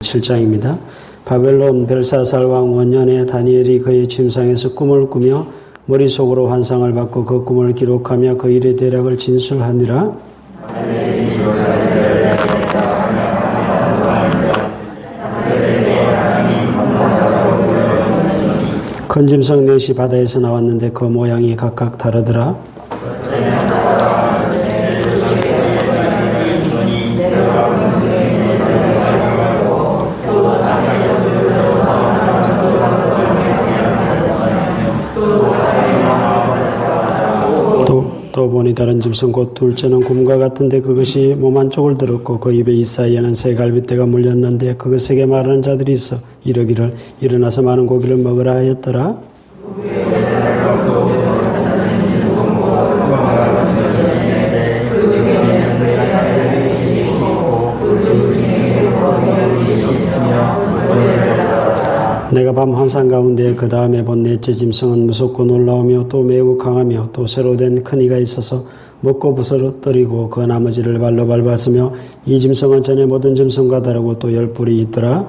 7장입니다. 바벨론 벨사살 왕 원년에 다니엘이 그의 침상에서 꿈을 꾸며 머릿속으로 환상을 받고 그 꿈을 기록하며 그 일의 대략을 진술하니라. 큰 짐승 넷이 바다에서 나왔는데 그 모양이 각각 다르더라. 또 보니 다른 짐승 곧 둘째는 곰과 같은데 그것이 몸 한쪽을 들었고 그 입에 이사이에는 새 갈빗대가 물렸는데 그것에게 말하는 자들이 있어 이러기를 일어나서 많은 고기를 먹으라 하였더라. 내가 밤 환상 가운데 그 다음에 본 넷째 짐승은 무섭고 놀라우며 또 매우 강하며 또 새로 된 큰 이가 있어서 먹고 부서뜨리고 그 나머지를 발로 밟았으며 이 짐승은 전에 모든 짐승과 다르고 또 10뿔이 있더라.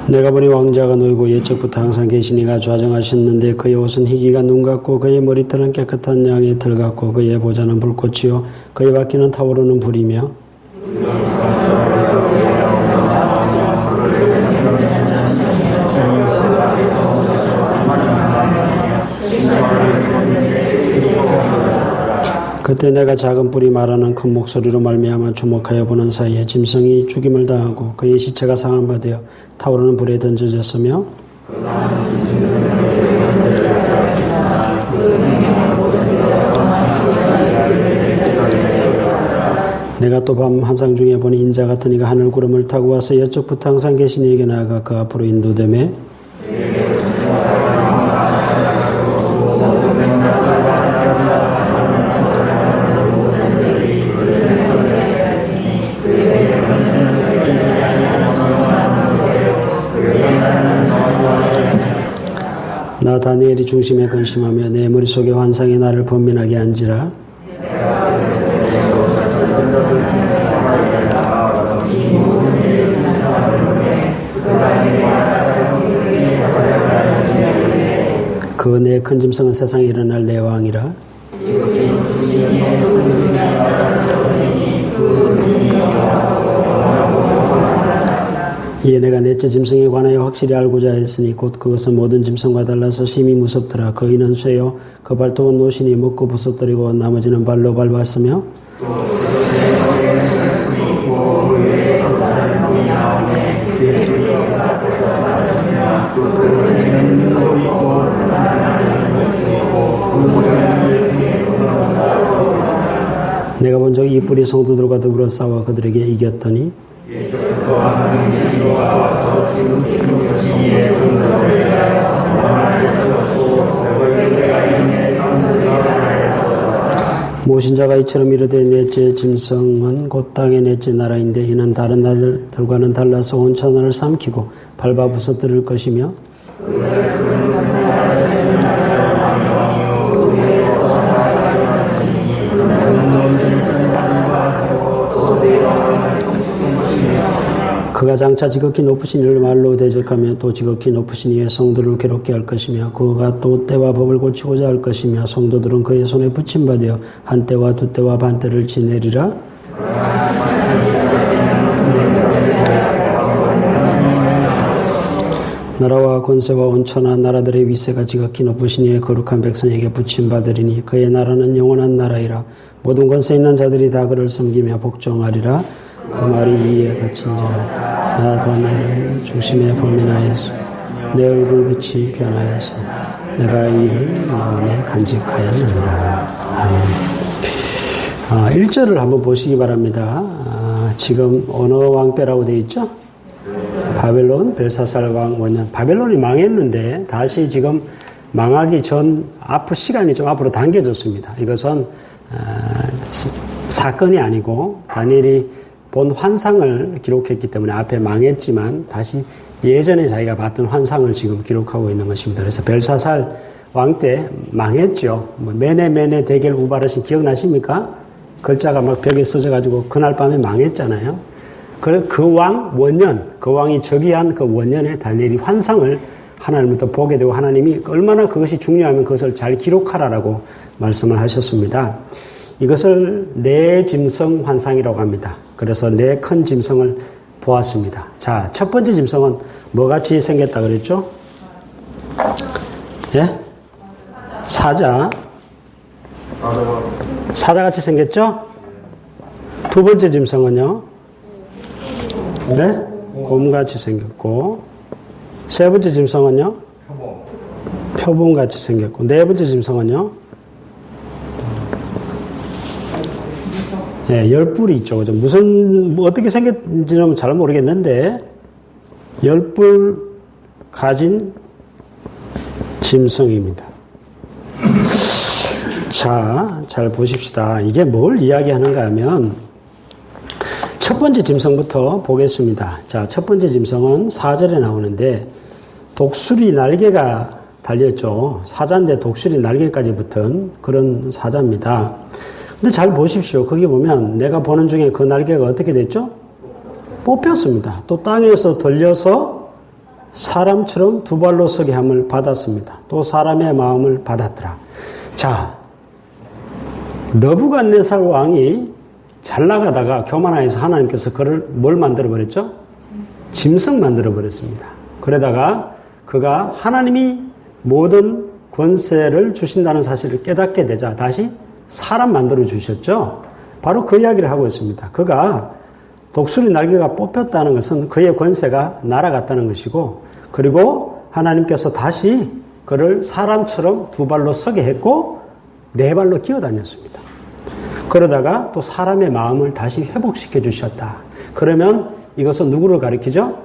내가 보니 왕자가 놓이고 옛적부터 항상 계신 이가 좌정하셨는데 그의 옷은 희기가 눈 같고 그의 머리털은 깨끗한 양의 털 같고 그의 보좌는 불꽃이요 그의 바퀴는 타오르는 불이며 그때 내가 작은 뿔이 말하는 큰 목소리로 말미암아 주목하여 보는 사이에 짐승이 죽임을 당하고 그의 시체가 상한 바 되어 타오르는 불에 던져졌으며 내가 또 밤 환상 중에 보니 인자 같은 이가 하늘 구름을 타고 와서 이쪽부터 항상 계신 이에게 나아가 그 앞으로 인도되매 나 다니엘이 중심에 근심하며 내 머릿속에 환상이 나를 번민하게 한지라. 그 내 큰 짐승은 세상에 일어날 내 왕이라. 이에 내가 넷째 짐승에 관하여 확실히 알고자 했으니 곧 그것은 모든 짐승과 달라서 심히 무섭더라. 그 이는 쇠요 그 발톱은 노신이 먹고 부서뜨리고 나머지는 발로 밟았으며 내가 본 적이 이 뿔이 성도들과 더불어 싸워 그들에게 이겼더니 모신자가 이처럼 이르되 넷째 짐승은 곧 땅의 넷째 나라인데 이는 다른 나라들과는 달라서 온 천하를 삼키고 밟아 부서뜨릴 것이며 그가 장차 지극히 높으신 이를 말로 대적하며 또 지극히 높으신 이의 성도를 괴롭게 할 것이며 그가 또 때와 법을 고치고자 할 것이며 성도들은 그의 손에 붙임받아 한 때와 두 때와 반 때를 지내리라. 나라와 권세와 온천하 나라들의 위세가 지극히 높으신 이의 거룩한 백성에게 붙임받으리니 그의 나라는 영원한 나라이라. 모든 권세 있는 자들이 다 그를 섬기며 복종하리라. 그 말이 이에 그친지라. 나 다니엘을 중심에 범인하여서 내 얼굴빛이 변하여서 내가 이를 마음에 간직하였느니라. 아멘. 1절을 한번 보시기 바랍니다. 지금 어느 왕 때라고 되어 있죠? 바벨론 벨사살 왕 원년. 바벨론이 망했는데 다시 지금 망하기 전 시간이 좀 앞으로 당겨졌습니다. 이것은 사건이 아니고 다니엘이 본 환상을 기록했기 때문에 앞에 망했지만 다시 예전에 자기가 봤던 환상을 지금 기록하고 있는 것입니다. 그래서 벨사살 왕 때 망했죠. 뭐 메네 대결 우바르신 기억나십니까? 글자가 막 벽에 써져가지고 그날 밤에 망했잖아요. 그 원년, 그 왕이 즉위한 그 원년에 다니엘이 환상을 하나님부터 보게 되고 하나님이 얼마나 그것이 중요하면 그것을 잘 기록하라라고 말씀을 하셨습니다. 이것을 네 짐승 환상이라고 합니다. 그래서 네 큰 짐승을 보았습니다. 자, 첫 번째 짐승은 뭐같이 생겼다 그랬죠? 예? 사자같이 생겼죠? 두 번째 짐승은요? 네? 곰같이 생겼고, 세 번째 짐승은요? 표범같이 생겼고, 네 번째 짐승은요? 예, 열뿔이 있죠. 그죠? 뭐 어떻게 생겼는지는 잘 모르겠는데, 열뿔 가진 짐승입니다. 자, 잘 보십시다. 이게 뭘 이야기하는가 하면, 첫 번째 짐승부터 보겠습니다. 자, 첫 번째 짐승은 4절에 나오는데, 독수리 날개가 달렸죠. 사자인데 독수리 날개까지 붙은 그런 사자입니다. 근데 잘 보십시오. 거기 보면 내가 보는 중에 그 날개가 어떻게 됐죠? 뽑혔습니다. 또 땅에서 들려서 사람처럼 두 발로 서게 함을 받았습니다. 또 사람의 마음을 받았더라. 자, 느부갓네살 왕이 잘 나가다가 교만하여서 하나님께서 그를 뭘 만들어버렸죠? 짐승 만들어버렸습니다. 그러다가 그가 하나님이 모든 권세를 주신다는 사실을 깨닫게 되자 다시 사람 만들어 주셨죠. 바로 그 이야기를 하고 있습니다. 그가 독수리 날개가 뽑혔다는 것은 그의 권세가 날아갔다는 것이고, 그리고 하나님께서 다시 그를 사람처럼 두 발로 서게 했고 네 발로 기어다녔습니다. 그러다가 또 사람의 마음을 다시 회복시켜 주셨다. 그러면 이것은 누구를 가리키죠?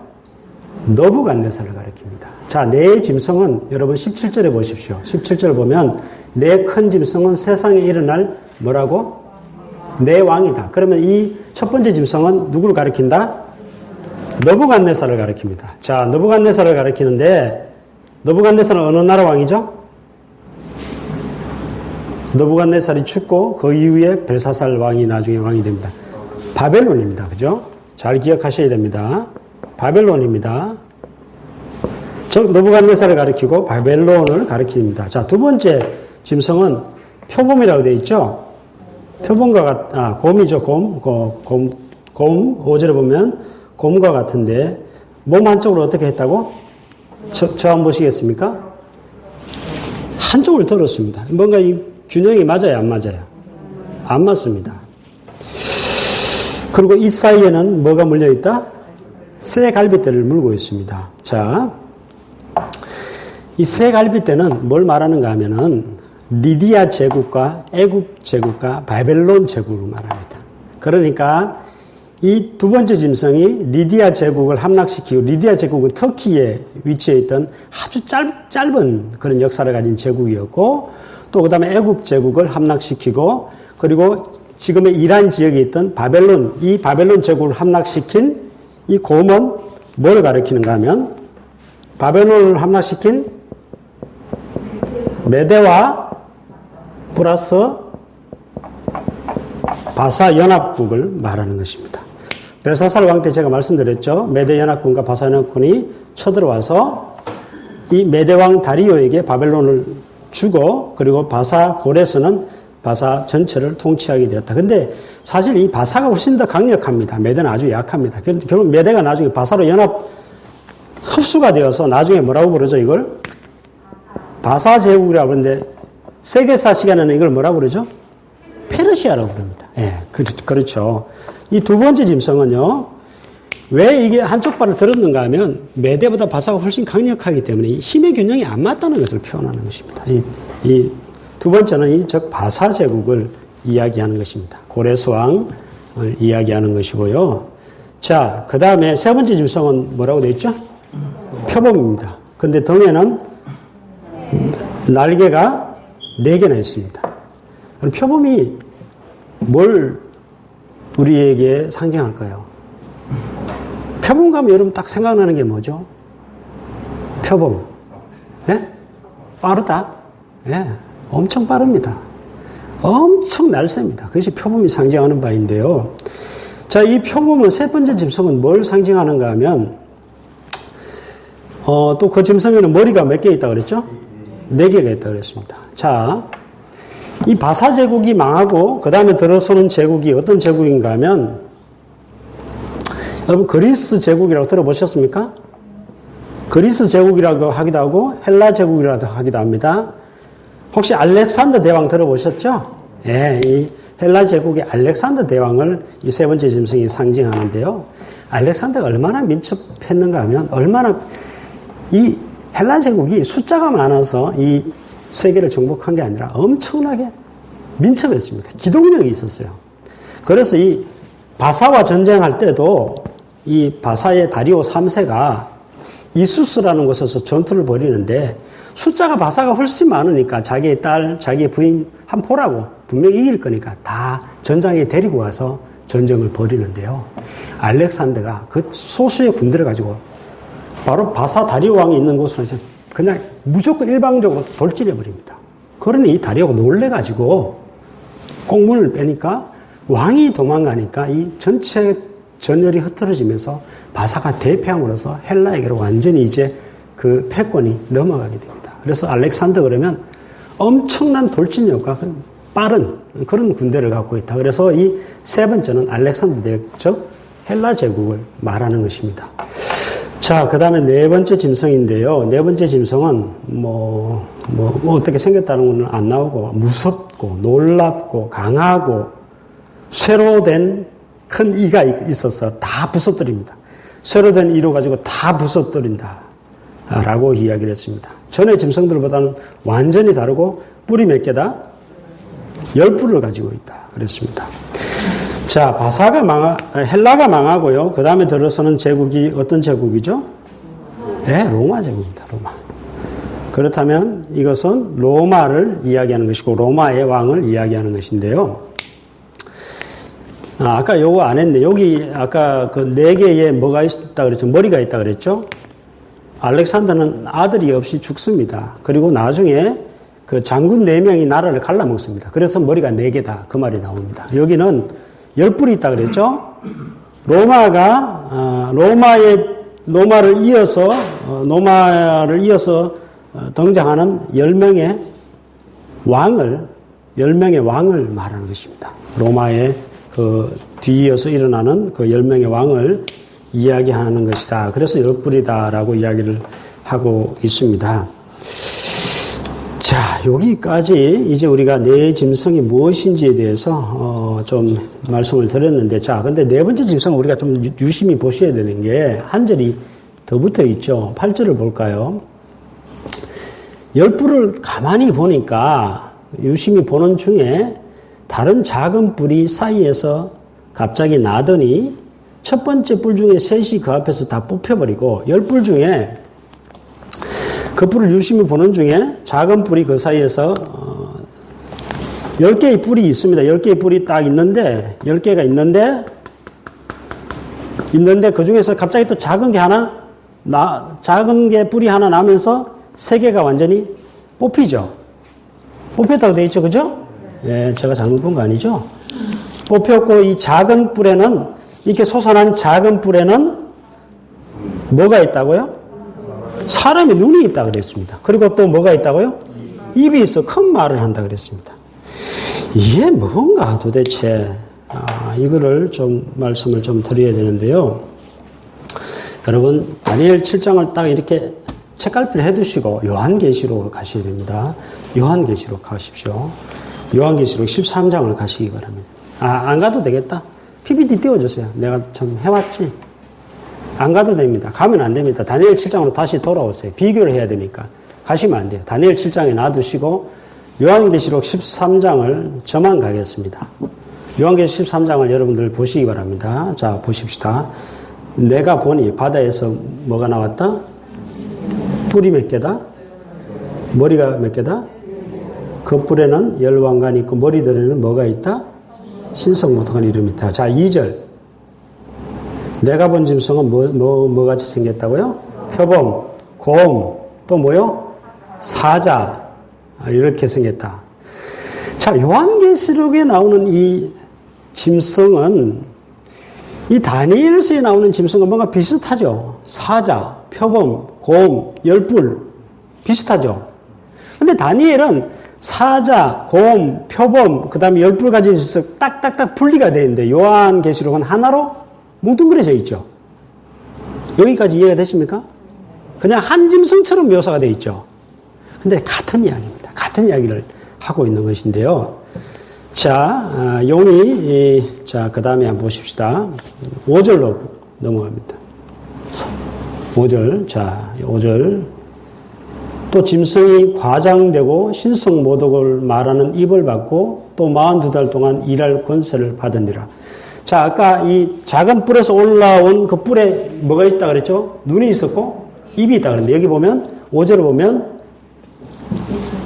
느부갓네살을 가리킵니다. 자, 네 짐승은 여러분 17절에 보십시오. 17절 보면 네 큰 짐승은 세상에 일어날 뭐라고? 네 왕이다. 그러면 이 첫 번째 짐승은 누구를 가리킨다? 느부갓네살을 가리킵니다. 자, 느부갓네살을 가리키는데 느부갓네살은 어느 나라 왕이죠? 느부갓네살이 죽고 그 이후에 벨사살 왕이 나중에 왕이 됩니다. 바벨론입니다. 그죠? 잘 기억하셔야 됩니다. 바벨론입니다. 즉 느부갓네살을 가리키고 바벨론을 가리킵니다. 자, 두 번째 짐승은 표범이라고 되어 있죠. 표범과 곰이죠. 곰 5절에 보면 곰과 같은데 몸 한쪽으로 어떻게 했다고? 저 한번 보시겠습니까? 한쪽을 들었습니다. 뭔가 이 균형이 맞아요, 안 맞아요? 안 맞습니다. 그리고 이 사이에는 뭐가 물려있다? 새 갈빗대를 물고 있습니다. 자, 이 새 갈빗대는 뭘 말하는가 하면은 리디아 제국과 애굽 제국과 바벨론 제국을 말합니다. 그러니까 이 두 번째 짐승이 리디아 제국을 함락시키고, 리디아 제국은 터키에 위치해 있던 아주 짧은 그런 역사를 가진 제국이었고, 또 그 다음에 애굽 제국을 함락시키고, 그리고 지금의 이란 지역에 있던 바벨론, 이 바벨론 제국을 함락시킨 이 곰은 뭘 가리키는가 하면 바벨론을 함락시킨 메대와 플러스 바사 연합국을 말하는 것입니다. 벨사살 왕 때 제가 말씀드렸죠. 메대 연합군과 바사 연합군이 쳐들어와서 이 메대 왕 다리오에게 바벨론을 주고, 그리고 바사 고레스는 바사 전체를 통치하게 되었다. 근데 사실 이 바사가 훨씬 더 강력합니다. 메대는 아주 약합니다. 결국 메대가 나중에 바사로 연합 흡수가 되어서 나중에 뭐라고 부르죠, 이걸? 바사 제국이라고 그러는데 세계사 시간에는 이걸 뭐라고 그러죠? 페르시아라고 부릅니다. 예, 그렇죠. 이 두 번째 짐승은요, 왜 이게 한쪽 발을 들었는가 하면 메대보다 바사가 훨씬 강력하기 때문에 이 힘의 균형이 안 맞다는 것을 표현하는 것입니다. 이 두 번째는 즉 바사 제국을 이야기하는 것입니다. 고레스 왕을 이야기하는 것이고요. 자, 그 다음에 세 번째 짐승은 뭐라고 되어 있죠? 표범입니다. 근데 등에는 날개가 4개나 있습니다. 그럼 표범이 뭘 우리에게 상징할까요? 표범 가면 여러분 딱 생각나는 게 뭐죠? 표범. 예? 빠르다. 예. 엄청 빠릅니다. 엄청 날쌔입니다. 그것이 표범이 상징하는 바인데요. 자, 이 표범은 세 번째 짐승은 뭘 상징하는가 하면, 또 그 짐승에는 머리가 몇 개 있다 그랬죠? 4개가 있다 그랬습니다. 자, 이 바사 제국이 망하고, 그 다음에 들어서는 제국이 어떤 제국인가 하면, 여러분, 그리스 제국이라고 들어보셨습니까? 그리스 제국이라고 하기도 하고, 헬라 제국이라고 하기도 합니다. 혹시 알렉산더 대왕 들어보셨죠? 예, 이 헬라 제국의 알렉산더 대왕을 이 세 번째 짐승이 상징하는데요. 알렉산더가 얼마나 민첩했는가 하면, 얼마나 이 헬라 제국이 숫자가 많아서 이 세계를 정복한 게 아니라 엄청나게 민첩했습니다. 기동력이 있었어요. 그래서 이 바사와 전쟁할 때도 이 바사의 다리오 3세가 이수스라는 곳에서 전투를 벌이는데 숫자가 바사가 훨씬 많으니까 자기의 딸, 자기의 부인 한 포라고 분명히 이길 거니까 다 전장에 데리고 와서 전쟁을 벌이는데요. 알렉산더가 그 소수의 군대를 가지고 바로 바사 다리오 왕이 있는 곳으로 그냥 무조건 일방적으로 돌진해 버립니다. 그러니 이 다리오가 놀래가지고 공문을 빼니까 왕이 도망가니까 이 전체 전열이 흩어지면서 바사가 대패함으로써 헬라에게로 완전히 이제 그 패권이 넘어가게 됩니다. 그래서 알렉산더 그러면 엄청난 돌진력과 빠른 그런 군대를 갖고 있다. 그래서 이 세 번째는 알렉산더 대왕, 즉 헬라 제국을 말하는 것입니다. 자, 그 다음에 네 번째 짐승인데요. 네 번째 짐승은 어떻게 생겼다는 건 안 나오고, 무섭고, 놀랍고, 강하고, 쇠로 된 큰 이가 있어서 다 부숴뜨립니다. 쇠로 된 이로 가지고 다 부숴뜨린다. 라고 이야기를 했습니다. 전의 짐승들보다는 완전히 다르고, 뿔이 몇 개다? 10뿔을 가지고 있다. 그랬습니다. 자, 헬라가 망하고요. 그 다음에 들어서는 제국이 어떤 제국이죠? 네, 로마 제국입니다. 로마. 그렇다면 이것은 로마를 이야기하는 것이고, 로마의 왕을 이야기하는 것인데요. 아까 요거 안 했네. 여기 아까 그 4개의 뭐가 있다 그랬죠? 머리가 있다 그랬죠? 알렉산더는 아들이 없이 죽습니다. 그리고 나중에 그 장군 4명이 나라를 갈라먹습니다. 그래서 머리가 4개다. 그 말이 나옵니다. 여기는 10뿔이 있다 그랬죠? 로마를 이어서 등장하는 10명의 왕을 말하는 것입니다. 로마의 그 뒤이어서 일어나는 그 10명의 왕을 이야기하는 것이다. 그래서 10뿔이다라고 이야기를 하고 있습니다. 자, 여기까지 이제 우리가 네 짐승이 무엇인지에 대해서 좀 말씀을 드렸는데, 자, 근데 네 번째 짐승은 우리가 좀 유심히 보셔야 되는 게 한 절이 더 붙어 있죠. 8절을 볼까요? 10뿔을 가만히 보니까 유심히 보는 중에 다른 작은 뿔이 사이에서 갑자기 나더니 첫 번째 뿔 중에 셋이 그 앞에서 다 뽑혀버리고 10뿔 중에 그 뿔을 유심히 보는 중에 작은 뿔이 그 사이에서 10개의 뿔이 있습니다. 10개의 뿔이 딱 있는데 10개가 있는데 그 중에서 갑자기 또 작은 게 뿔이 하나 나면서 3개가 완전히 뽑히죠. 뽑혔다고 되어 있죠. 그죠? 예, 제가 잘못 본 거 아니죠? 뽑혔고 이 작은 뿔에는 이렇게 솟아난 작은 뿔에는 뭐가 있다고요? 사람의 눈이 있다고 그랬습니다. 그리고 또 뭐가 있다고요? 입이 있어 큰 말을 한다 그랬습니다. 이게 뭔가 도대체 이거를 좀 말씀을 좀 드려야 되는데요. 여러분 다니엘 7장을 딱 이렇게 책갈피를 해두시고 요한계시록으로 가셔야 됩니다. 요한계시록 가십시오. 요한계시록 13장을 가시기 바랍니다. 안 가도 되겠다. PPT 띄워주세요. 내가 좀 해왔지. 안 가도 됩니다. 가면 안 됩니다. 다니엘 7장으로 다시 돌아오세요. 비교를 해야 되니까. 가시면 안 돼요. 다니엘 7장에 놔두시고 요한계시록 13장을 저만 가겠습니다. 요한계시록 13장을 여러분들 보시기 바랍니다. 자, 보십시다. 내가 보니 바다에서 뭐가 나왔다? 뿔이 몇 개다? 머리가 몇 개다? 그 뿔에는 10왕관이 있고 머리들에는 뭐가 있다? 신성모독한 이름이다. 자, 2절. 내가 본 짐승은 뭐 같이 생겼다고요? 표범, 곰, 또 뭐요? 사자. 이렇게 생겼다. 자, 요한계시록에 나오는 이 짐승은 이 다니엘서에 나오는 짐승은 뭔가 비슷하죠. 사자, 표범, 곰, 열불 비슷하죠. 근데 다니엘은 사자, 곰, 표범, 그 다음에 열불 가진 짐승 딱딱딱 분리가 되어 있는데 요한계시록은 하나로 뭉뚱그려져 있죠. 여기까지 이해가 되십니까? 그냥 한 짐승처럼 묘사가 되어 있죠. 근데 같은 이야기입니다. 같은 이야기를 하고 있는 것인데요. 자, 용이, 자, 그 다음에 한번 보십시다. 5절로 넘어갑니다. 5절, 자, 5절. 또 짐승이 과장되고 신성모독을 말하는 입을 받고 또 42달 동안 일할 권세를 받으니라. 자, 아까 이 작은 뿔에서 올라온 그 뿔에 뭐가 있다 그랬죠? 눈이 있었고 입이 있다 그랬는데 여기 보면 5절을 보면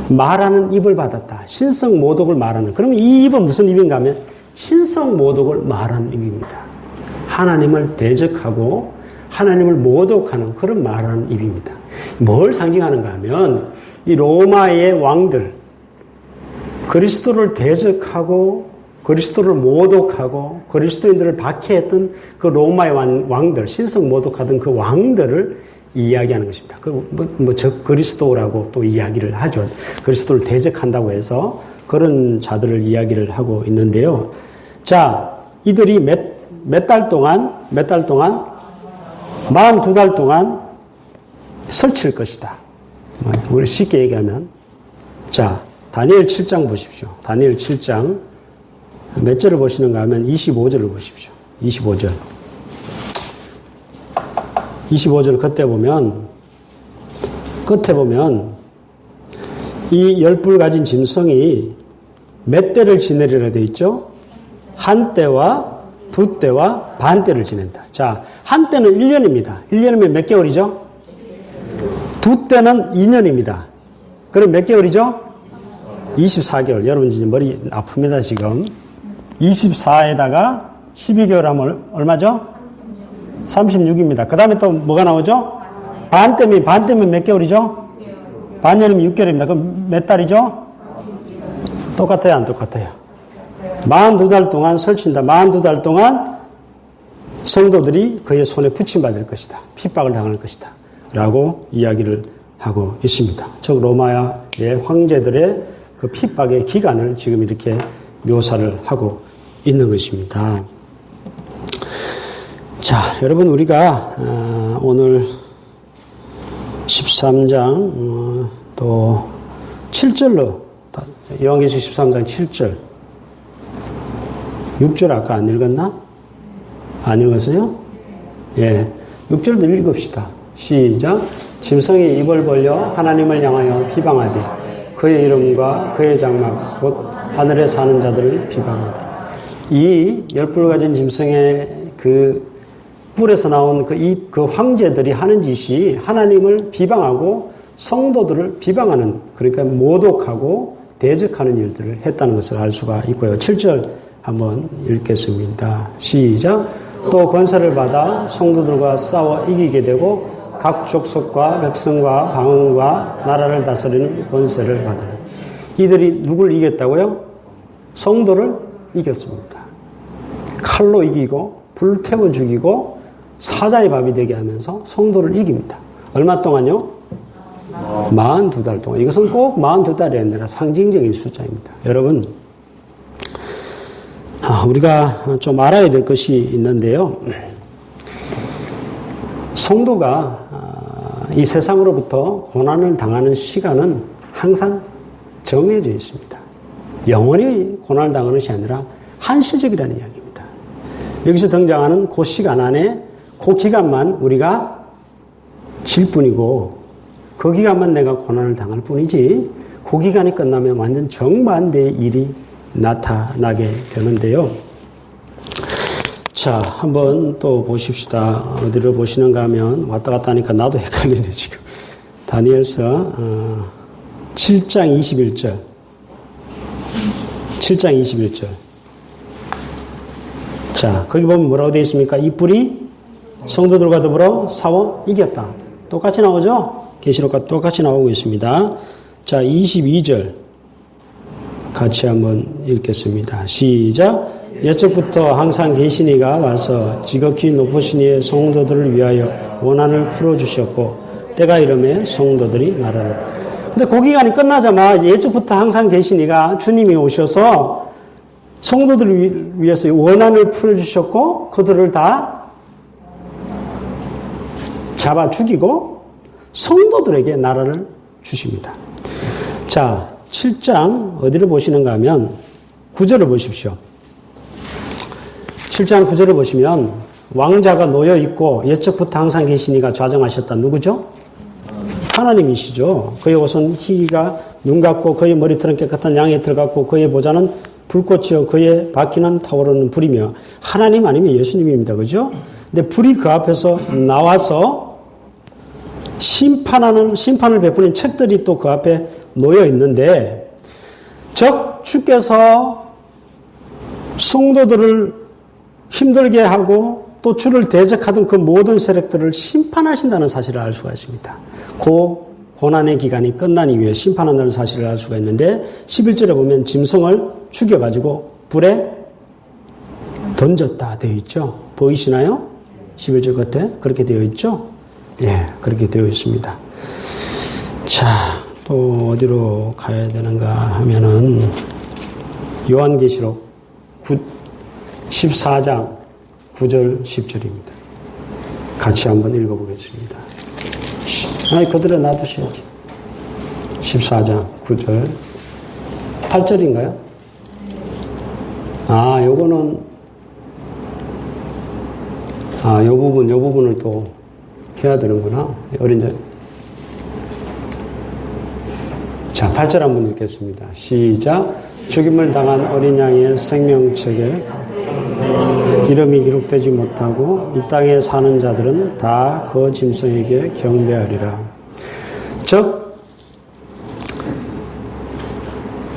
말하는 입을 받았다. 신성모독을 말하는. 그러면 이 입은 무슨 입인가 하면 신성모독을 말하는 입입니다. 하나님을 대적하고 하나님을 모독하는 그런 말하는 입입니다. 뭘 상징하는가 하면 이 로마의 왕들, 그리스도를 대적하고 그리스도를 모독하고 그리스도인들을 박해했던 그 로마의 왕들, 신성 모독하던 그 왕들을 이야기하는 것입니다. 적 그리스도라고 또 이야기를 하죠. 그리스도를 대적한다고 해서 그런 자들을 이야기를 하고 있는데요. 자, 이들이 몇 달 동안 42달 동안 설칠 것이다. 우리 쉽게 얘기하면, 자, 다니엘 7장 보십시오. 다니엘 7장 몇 절을 보시는가 하면 25절을 보십시오. 25절. 25절 끝에 보면 이 열불 가진 짐승이 몇 대를 지내리라 되어 있죠? 한 때와 두 때와 반 때를 지낸다. 자, 한 때는 1년입니다. 1년이면 몇 개월이죠? 두 때는 2년입니다. 그럼 몇 개월이죠? 24개월. 여러분 이제 머리 아픕니다, 지금. 24에다가 12개월 하면 얼마죠? 36입니다. 그 다음에 또 뭐가 나오죠? 반 때면 몇 개월이죠? 반년이면 6개월입니다. 그럼 몇 달이죠? 똑같아요, 안 똑같아요? 42달 동안 설친다. 42달 동안 성도들이 그의 손에 붙임받을 것이다. 핍박을 당할 것이다. 라고 이야기를 하고 있습니다. 즉 로마의 황제들의 그 핍박의 기간을 지금 이렇게 묘사를 하고 있는 것입니다. 자, 여러분 우리가 오늘 13장 또 7절로 요한계시록 13장 7절 6절 아까 안 읽었나? 안 읽었어요? 예, 6절도 읽읍시다. 시작. 짐승이 입을 벌려 하나님을 향하여 비방하되 그의 이름과 그의 장막 곧 하늘에 사는 자들을 비방하더라. 이 열불 가진 짐승의 그 뿔에서 나온 그 황제들이 하는 짓이 하나님을 비방하고 성도들을 비방하는, 그러니까 모독하고 대적하는 일들을 했다는 것을 알 수가 있고요. 7절 한번 읽겠습니다. 시작. 또 권세를 받아 성도들과 싸워 이기게 되고 각 족속과 백성과 방언과 나라를 다스리는 권세를 받으니. 이들이 누굴 이겼다고요? 성도를 이겼습니다. 칼로 이기고 불태워 죽이고 사자의 밥이 되게 하면서 성도를 이깁니다. 얼마 동안요? 42달 동안. 이것은 꼭 42달이 아니라 상징적인 숫자입니다. 여러분, 우리가 좀 알아야 될 것이 있는데요. 성도가 이 세상으로부터 고난을 당하는 시간은 항상 정해져 있습니다. 영원히 고난을 당하는 것이 아니라 한시적이라는 이야기입니다. 여기서 등장하는 그 시간 안에 그 기간만 우리가 질 뿐이고 그 기간만 내가 고난을 당할 뿐이지 그 기간이 끝나면 완전 정반대의 일이 나타나게 되는데요. 자, 한번 또 보십시다. 어디로 보시는가 하면 왔다 갔다 하니까 나도 헷갈리네 지금. 다니엘서 7장 21절. 7장 21절. 자, 거기 보면 뭐라고 되어 있습니까? 이 뿔이 성도들과 더불어 싸워 이겼다. 똑같이 나오죠? 계시록과 똑같이 나오고 있습니다. 자, 22절 같이 한번 읽겠습니다. 시작. 옛적부터 항상 계시니가 와서 지극히 높으신 이의 성도들을 위하여 원한을 풀어주셨고 때가 이름에 성도들이 나라를. 근데 그 기간이 끝나자마자 옛적부터 항상 계시니가 주님이 오셔서 성도들을 위해서 원한을 풀어주셨고 그들을 다 잡아 죽이고 성도들에게 나라를 주십니다. 자, 7장 어디를 보시는가 하면 9절을 보십시오. 7장 9절을 보시면 왕자가 놓여 있고 옛적부터 항상 계시니가 좌정하셨다. 누구죠? 하나님이시죠. 그의 옷은 희기가 눈 같고 그의 머리털은 깨끗한 양의 털 같고 그의 보좌는 불꽃이요 그의 바퀴는 타오르는 불이며 하나님 아니면 예수님입니다. 그죠? 근데 불이 그 앞에서 나와서 심판을 베푸는 책들이 또 그 앞에 놓여 있는데 즉 주께서 성도들을 힘들게 하고 또 주를 대적하던 그 모든 세력들을 심판하신다는 사실을 알 수가 있습니다. 그 고난의 기간이 끝난 이후에 심판한다는 사실을 알 수가 있는데 11절에 보면 짐승을 죽여가지고 불에 던졌다 되어 있죠. 보이시나요? 11절 끝에 그렇게 되어 있죠? 예, 그렇게 되어 있습니다. 자, 또 어디로 가야 되는가 하면은 요한계시록 14장 9절 10절입니다. 같이 한번 읽어보겠습니다. 아니, 그대로 놔두셔야지. 14장 9절 8절인가요? 요거는 요 부분을 또 해야 되는구나. 어린자. 자, 8절 한번 읽겠습니다. 시작. 죽임을 당한 어린 양의 생명책에 이름이 기록되지 못하고 이 땅에 사는 자들은 다 그 짐승에게 경배하리라. 즉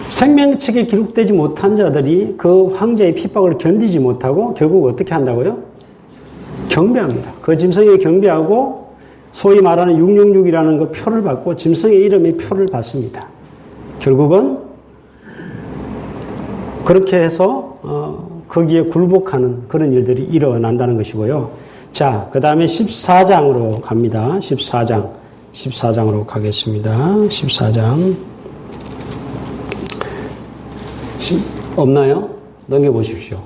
생명책에 기록되지 못한 자들이 그 황제의 핍박을 견디지 못하고 결국 어떻게 한다고요? 경배합니다. 그 짐승에게 경배하고 소위 말하는 666이라는 그 표를 받고 짐승의 이름의 표를 받습니다. 결국은 그렇게 해서 거기에 굴복하는 그런 일들이 일어난다는 것이고요. 자, 그 다음에 14장으로 갑니다. 14장으로 가겠습니다. 14장. 없나요? 넘겨보십시오.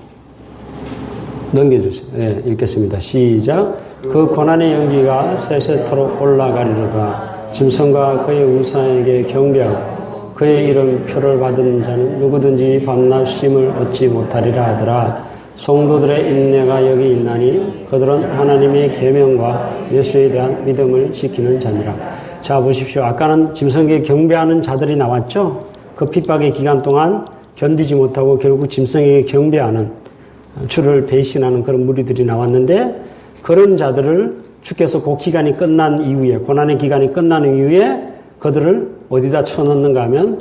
넘겨주세요. 네, 읽겠습니다. 시작. 그 고난의 연기가 세세토록 올라가리로다. 짐승과 그의 우상에게 경배하고 그의 이름 표를 받은 자는 누구든지 밤낮 쉼을 얻지 못하리라 하더라. 성도들의 인내가 여기 있나니 그들은 하나님의 계명과 예수에 대한 믿음을 지키는 자니라. 자, 보십시오. 아까는 짐승에게 경배하는 자들이 나왔죠. 그 핍박의 기간 동안 견디지 못하고 결국 짐승에게 경배하는 주를 배신하는 그런 무리들이 나왔는데 그런 자들을 주께서 그 기간이 끝난 이후에 고난의 기간이 끝난 이후에 그들을 어디다 쳐넣는가 하면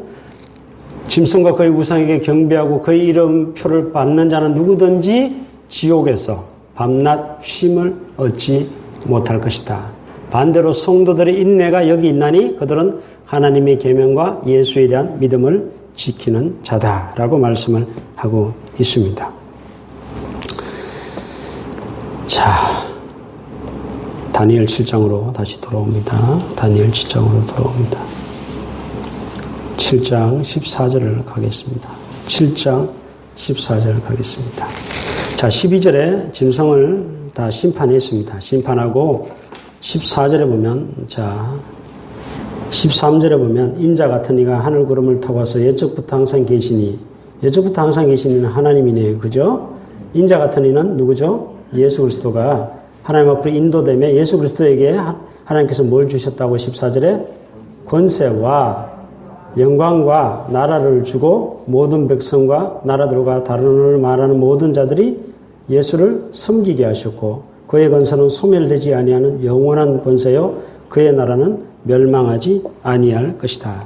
짐승과 그의 우상에게 경배하고 그의 이름표를 받는 자는 누구든지 지옥에서 밤낮 쉼을 얻지 못할 것이다. 반대로 성도들의 인내가 여기 있나니 그들은 하나님의 계명과 예수에 대한 믿음을 지키는 자다라고 말씀을 하고 있습니다. 자, 다니엘 7장으로 다시 돌아옵니다. 다니엘 7장으로 돌아옵니다. 7장 14절을 가겠습니다. 7장 14절을 가겠습니다. 자, 12절에 짐승을 다 심판했습니다. 심판하고 14절에 보면, 자, 13절에 보면 인자 같은 이가 하늘 구름을 타고 와서 옛적부터 항상 계시니, 옛적부터 항상 계시는 하나님이네요. 그죠? 인자 같은 이는 누구죠? 예수 그리스도가 하나님 앞으로 인도되며 예수 그리스도에게 하나님께서 뭘 주셨다고 14절에 권세와 영광과 나라를 주고 모든 백성과 나라들과 다른 언어를 말하는 모든 자들이 예수를 섬기게 하셨고 그의 권세는 소멸되지 아니하는 영원한 권세요 그의 나라는 멸망하지 아니할 것이다.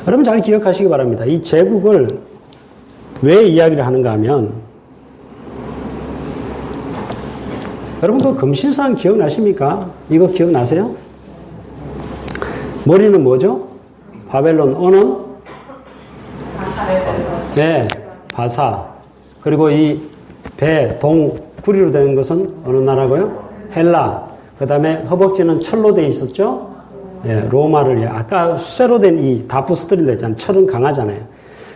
여러분 잘 기억하시기 바랍니다. 이 제국을 왜 이야기를 하는가 하면 여러분 그 금신상 기억나십니까? 이거 기억나세요? 머리는 뭐죠? 바벨론, 언은? 네, 바사. 그리고 이 배, 동, 구리로 되는 것은 어느 나라고요? 헬라. 그 다음에 허벅지는 철로 되어 있었죠? 예, 로마를, 아까 쇠로 된 이 다프스트린도 있잖아요. 철은 강하잖아요.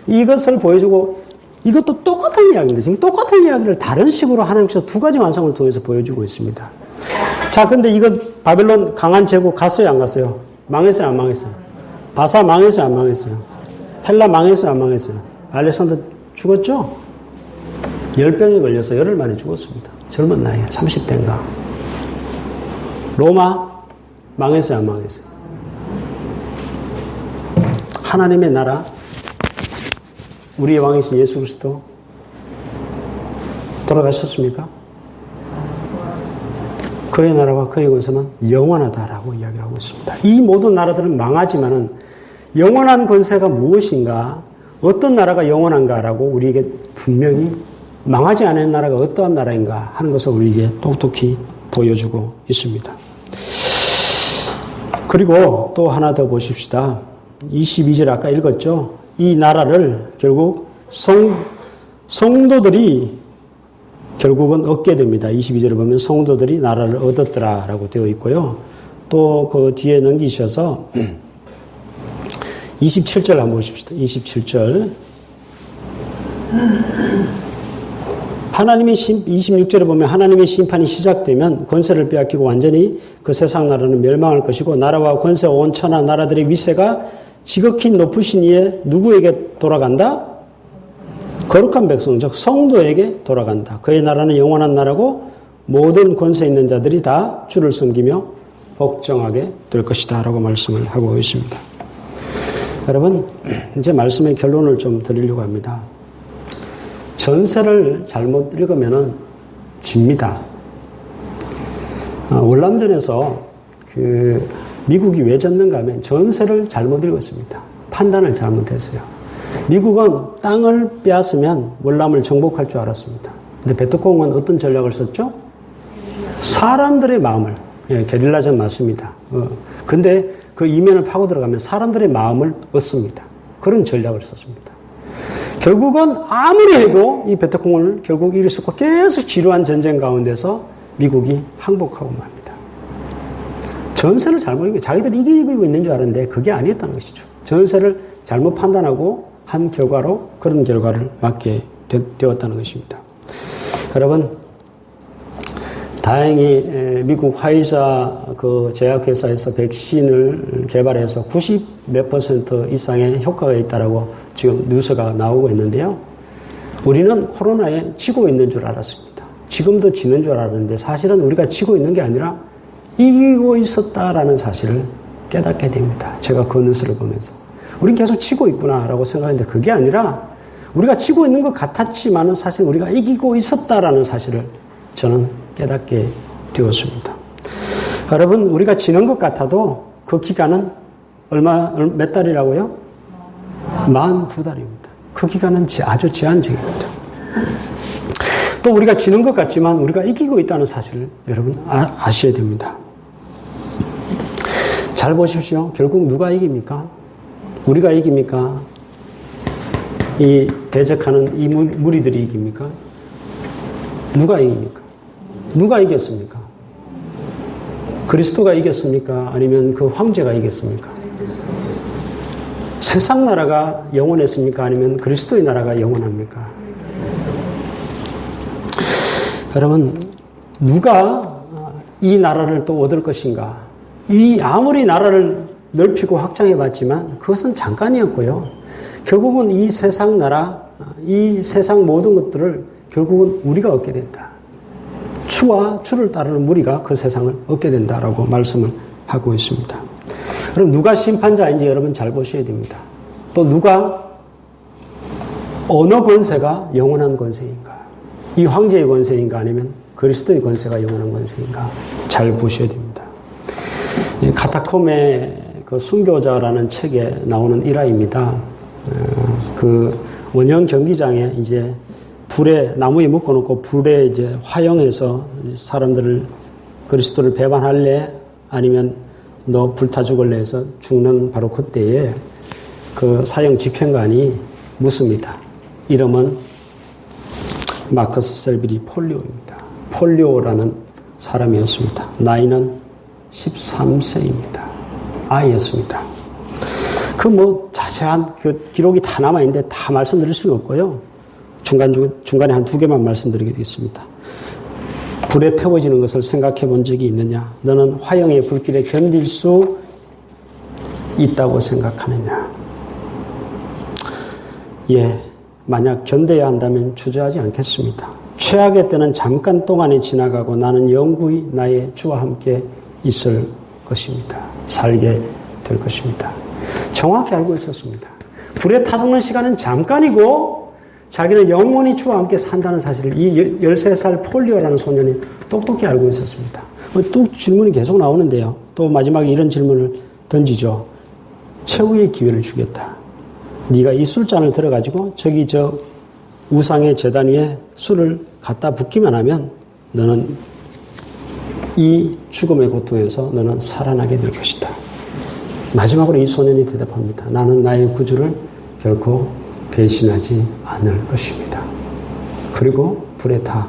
이것을 보여주고, 이것도 똑같은 이야기인데, 지금 똑같은 이야기를 다른 식으로 하나님께서 두 가지 완성을 통해서 보여주고 있습니다. 자, 근데 이거 바벨론 강한 제국 갔어요, 안 갔어요? 망했어요, 안 망했어요? 바사 망했어요, 안 망했어요? 헬라 망했어요, 안 망했어요? 알렉산더 죽었죠? 열병에 걸려서 열흘 만에 죽었습니다. 젊은 나이에 30대인가. 로마 망했어요, 안 망했어요? 하나님의 나라, 우리의 왕이신 예수 그리스도 돌아가셨습니까? 그의 나라와 그의 권세는 영원하다라고 이야기를 하고 있습니다. 이 모든 나라들은 망하지만은 영원한 권세가 무엇인가, 어떤 나라가 영원한가라고 우리에게 분명히 망하지 않은 나라가 어떠한 나라인가 하는 것을 우리에게 똑똑히 보여주고 있습니다. 그리고 또 하나 더 보십시다. 22절 아까 읽었죠? 이 나라를 결국 성도들이 결국은 얻게 됩니다. 22절을 보면 성도들이 나라를 얻었더라라고 되어 있고요. 또 그 뒤에 넘기셔서 27절 한번 보십시다. 27절. 하나님의 26절에 보면 하나님의 심판이 시작되면 권세를 빼앗기고 완전히 그 세상 나라는 멸망할 것이고 나라와 권세 온 천하 나라들의 위세가 지극히 높으신 이에 누구에게 돌아간다? 거룩한 백성, 즉 성도에게 돌아간다. 그의 나라는 영원한 나라고 모든 권세 있는 자들이 다 주를 섬기며 복종하게 될 것이다 라고 말씀을 하고 있습니다. 여러분, 이제 말씀의 결론을 좀 드리려고 합니다. 전세를 잘못 읽으면 집니다. 월남전에서 미국이 왜 졌는가 하면 전세를 잘못 읽었습니다. 판단을 잘못했어요. 미국은 땅을 빼앗으면 월남을 정복할 줄 알았습니다. 근데 베트콩은 어떤 전략을 썼죠? 사람들의 마음을, 게릴라전 맞습니다. 근데 그 이면을 파고 들어가면 사람들의 마음을 얻습니다. 그런 전략을 썼습니다. 결국은 아무리 해도 이 베트콩을 결국 이길 수 없고 계속 지루한 전쟁 가운데서 미국이 항복하고 맙니다. 전세를 잘못 읽고 자기들이 이기고 있는 줄 알았는데 그게 아니었다는 것이죠. 전세를 잘못 판단하고 한 결과로 그런 결과를 맞게 되었다는 것입니다. 여러분, 다행히 미국 화이자 그 제약회사에서 백신을 개발해서 90 몇 % 이상의 효과가 있다라고 지금 뉴스가 나오고 있는데요. 우리는 코로나에 지고 있는 줄 알았습니다. 지금도 지는 줄 알았는데 사실은 우리가 지고 있는 게 아니라 이기고 있었다라는 사실을 깨닫게 됩니다. 제가 그 뉴스를 보면서. 우린 계속 지고 있구나라고 생각했는데 그게 아니라 우리가 지고 있는 것 같았지만은 사실 우리가 이기고 있었다라는 사실을 저는 깨닫게 되었습니다. 여러분, 우리가 지는 것 같아도 그 기간은 몇 달이라고요? 42달입니다. 그 기간은 아주 제한적입니다. 또 우리가 지는 것 같지만 우리가 이기고 있다는 사실을 여러분 아셔야 됩니다. 잘 보십시오. 결국 누가 이깁니까? 우리가 이깁니까? 이 대적하는 이 무리들이 이깁니까? 누가 이깁니까? 누가 이겼습니까? 그리스도가 이겼습니까? 아니면 그 황제가 이겼습니까? 세상 나라가 영원했습니까? 아니면 그리스도의 나라가 영원합니까? 여러분, 누가 이 나라를 또 얻을 것인가? 아무리 나라를 넓히고 확장해 봤지만 그것은 잠깐이었고요. 결국은 이 세상 나라, 이 세상 모든 것들을 결국은 우리가 얻게 된다. 주와 주를 따르는 무리가 그 세상을 얻게 된다라고 말씀을 하고 있습니다. 그럼 누가 심판자인지 여러분 잘 보셔야 됩니다. 또 어느 권세가 영원한 권세인가? 이 황제의 권세인가? 아니면 그리스도의 권세가 영원한 권세인가? 잘 보셔야 됩니다. 카타콤의 그 순교자라는 책에 나오는 일화입니다. 그 원형 경기장에 이제 불에, 나무에 묶어놓고 불에 이제 화형해서 사람들을, 그리스도를 배반할래? 아니면 너 불타 죽을래? 해서 죽는 바로 그때에 그 사형 집행관이 묻습니다. 이름은 마커스 셀비리 폴리오입니다. 폴리오라는 사람이었습니다. 나이는 13세입니다. 아이였습니다. 자세한 기록이 다 남아있는데 다 말씀드릴 수는 없고요. 중간에 한 2개만 말씀드리겠습니다. 불에 태워지는 것을 생각해 본 적이 있느냐? 너는 화형의 불길에 견딜 수 있다고 생각하느냐? 예, 만약 견뎌야 한다면 주저하지 않겠습니다. 최악의 때는 잠깐 동안에 지나가고 나는 영구히 나의 주와 함께 있을 것입니다. 살게 될 것입니다. 정확히 알고 있었습니다. 불에 타죽는 시간은 잠깐이고 자기는 영원히 주와 함께 산다는 사실을 이 13살 폴리오라는 소년이 똑똑히 알고 있었습니다. 또 질문이 계속 나오는데요. 또 마지막에 이런 질문을 던지죠. 최후의 기회를 주겠다. 네가 이 술잔을 들어가지고 저기 저 우상의 제단 위에 술을 갖다 붓기만 하면 너는 이 죽음의 고통에서 너는 살아나게 될 것이다. 마지막으로 이 소년이 대답합니다. 나는 나의 구주를 결코 배신하지 않을 것입니다. 그리고 불에 타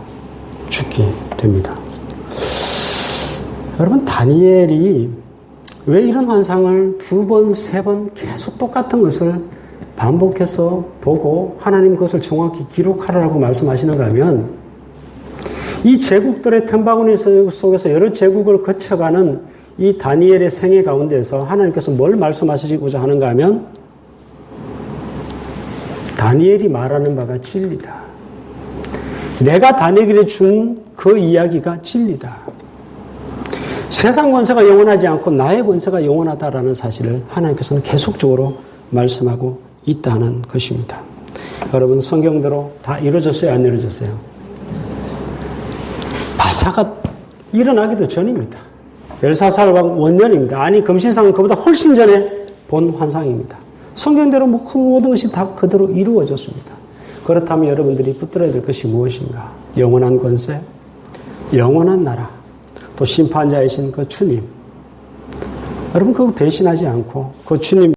죽게 됩니다. 여러분, 다니엘이 왜 이런 환상을 2번, 3번 계속 똑같은 것을 반복해서 보고 하나님 그것을 정확히 기록하라고 말씀하시는가 하면 이 제국들의 틈바구니 속에서 여러 제국을 거쳐가는 이 다니엘의 생애 가운데서 하나님께서 뭘 말씀하시고자 하는가 하면 다니엘이 말하는 바가 진리다. 내가 다니엘에게 준 그 이야기가 진리다. 세상 권세가 영원하지 않고 나의 권세가 영원하다라는 사실을 하나님께서는 계속적으로 말씀하고 있다는 것입니다. 여러분, 성경대로 다 이루어졌어요? 안 이루어졌어요? 바사가 일어나기도 전입니다. 벨사살 왕 원년입니다. 아니, 금신상은 그보다 훨씬 전에 본 환상입니다. 성경대로 모든 것이 다 그대로 이루어졌습니다. 그렇다면 여러분들이 붙들어야 될 것이 무엇인가? 영원한 권세, 영원한 나라, 또 심판자이신 그 주님. 여러분, 그거 배신하지 않고 그 주님